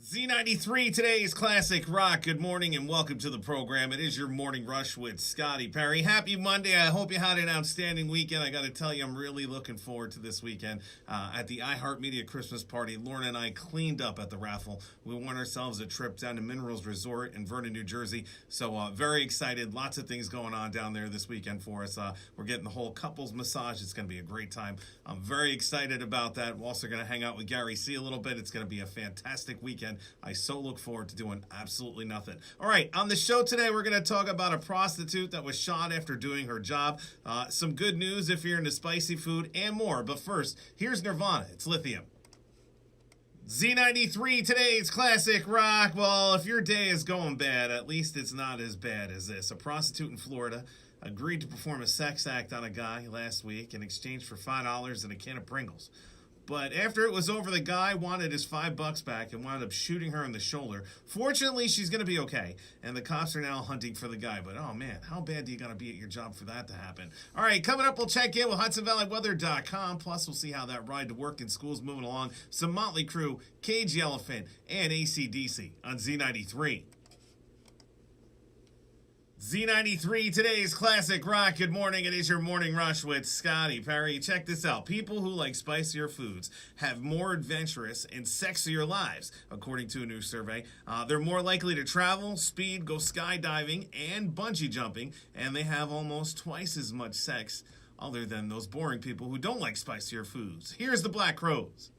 Z93, today's classic rock. Good morning and welcome to the program. It is your morning rush with Scotty Perry. Happy Monday. I hope you had an outstanding weekend. I got to tell you, I'm really looking forward to this weekend. At the iHeartMedia Christmas party, Lauren and I cleaned up at the raffle. We won ourselves a trip down to Minerals Resort in Vernon, New Jersey. So very excited. Lots of things going on down there this weekend for us. We're getting the whole couples massage. It's going to be a great time. I'm very excited about that. We're also going to hang out with Gary C a little bit. It's going to be a fantastic weekend. I so look forward to doing absolutely nothing. All right, on the show today, we're going to talk about a prostitute that was shot after doing her job. Some good news if you're into spicy food and more. But first, here's Nirvana. It's Lithium. Z93, today's classic rock. Well, if your day is going bad, at least it's not as bad as this. A prostitute in Florida agreed to perform a sex act on a guy last week in exchange for $5 and a can of Pringles. But after it was over, the guy wanted his $5 back and wound up shooting her in the shoulder. Fortunately, she's going to be okay, and the cops are now hunting for the guy. But, oh, man, how bad do you got to be at your job for that to happen? All right, coming up, we'll check in with HudsonValleyWeather.com. Plus, we'll see how that ride to work in school's moving along. Some Motley Crue, Cage the Elephant, and AC/DC on Z93. Z93, today's classic rock. Good morning. It is your morning rush with Scotty Perry. Check this out. People who like spicier foods have more adventurous and sexier lives, according to a new survey. They're more likely to travel, speed, go skydiving, and bungee jumping, and they have almost twice as much sex, other than those boring people who don't like spicier foods. Here's the Black Crowes.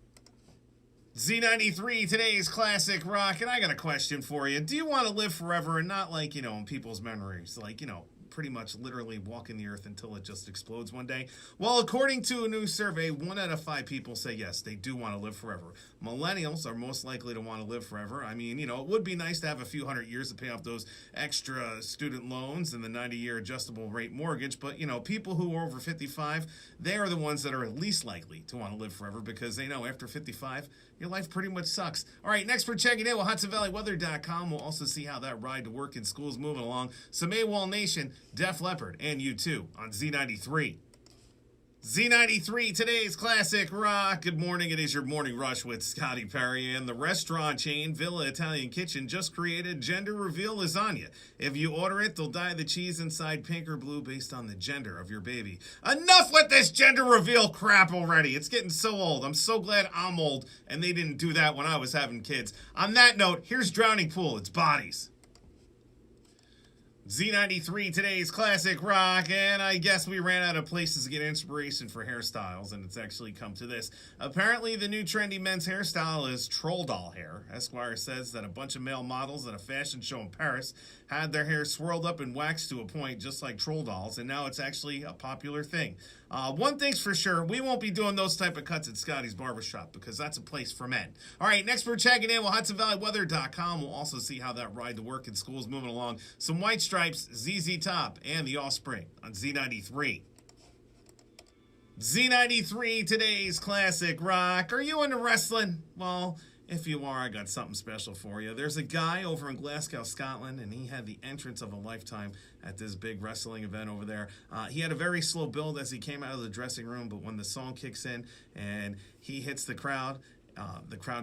Z93, today's classic rock, and I got a question for you. Do you want to live forever and not like, in people's memories, like, pretty much literally walking the earth until it just explodes one day? Well, according to a new survey, 1 out of 5 people say yes, they do want to live forever. Millennials are most likely to want to live forever. I mean, it would be nice to have a few hundred years to pay off those extra student loans and the 90-year adjustable rate mortgage, but, people who are over 55, they are the ones that are least likely to want to live forever because they know after 55, your life pretty much sucks. All right, next we're checking in with HudsonValleyWeather.com. We'll also see how that ride to work in school is moving along. Some AWOL Nation, Def Leppard, and U2 on Z93. Z93, today's classic rock. Good morning. It is your morning rush with Scotty Perry, and the restaurant chain Villa Italian Kitchen just created gender reveal lasagna. If you order it, they'll dye the cheese inside pink or blue based on the gender of your baby. Enough with this gender reveal crap already. It's getting so old. I'm so glad I'm old and they didn't do that when I was having kids. On that note, here's Drowning Pool. It's Bodies. Z93, today's classic rock, and I guess we ran out of places to get inspiration for hairstyles, and it's actually come to this. Apparently, the new trendy men's hairstyle is troll doll hair. Esquire says that a bunch of male models at a fashion show in Paris had their hair swirled up and waxed to a point just like troll dolls, and now it's actually a popular thing. One thing's for sure, we won't be doing those type of cuts at Scotty's Barbershop because that's a place for men. All right, next we're checking in with HudsonValleyWeather.com. We'll also see how that ride to work in school is moving along. Some White Stripes, ZZ Top, and The Offspring on Z93. Z93, today's classic rock. Are you into wrestling? Well, if you are, I got something special for you. There's a guy over in Glasgow, Scotland, and he had the entrance of a lifetime at this big wrestling event over there. He had a very slow build as he came out of the dressing room, but when the song kicks in and he hits the crowd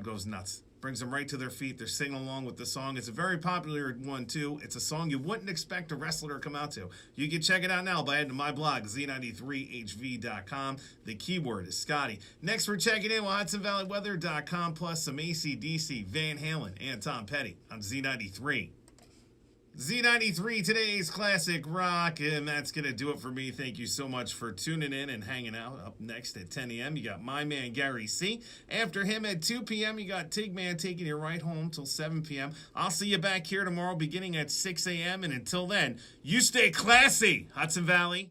goes nuts. Brings them right to their feet. They're singing along with the song. It's a very popular one, too. It's a song you wouldn't expect a wrestler to come out to. You can check it out now by heading to my blog, Z93HV.com. The keyword is Scotty. Next, we're checking in with HudsonValleyWeather.com, plus some AC/DC, Van Halen, and Tom Petty on Z93. Z93, today's classic rock, and that's going to do it for me. Thank you so much for tuning in and hanging out. Up next at 10 a.m., you got my man Gary C. After him at 2 p.m., you got Tigman taking you right home till 7 p.m. I'll see you back here tomorrow beginning at 6 a.m., and until then, you stay classy, Hudson Valley.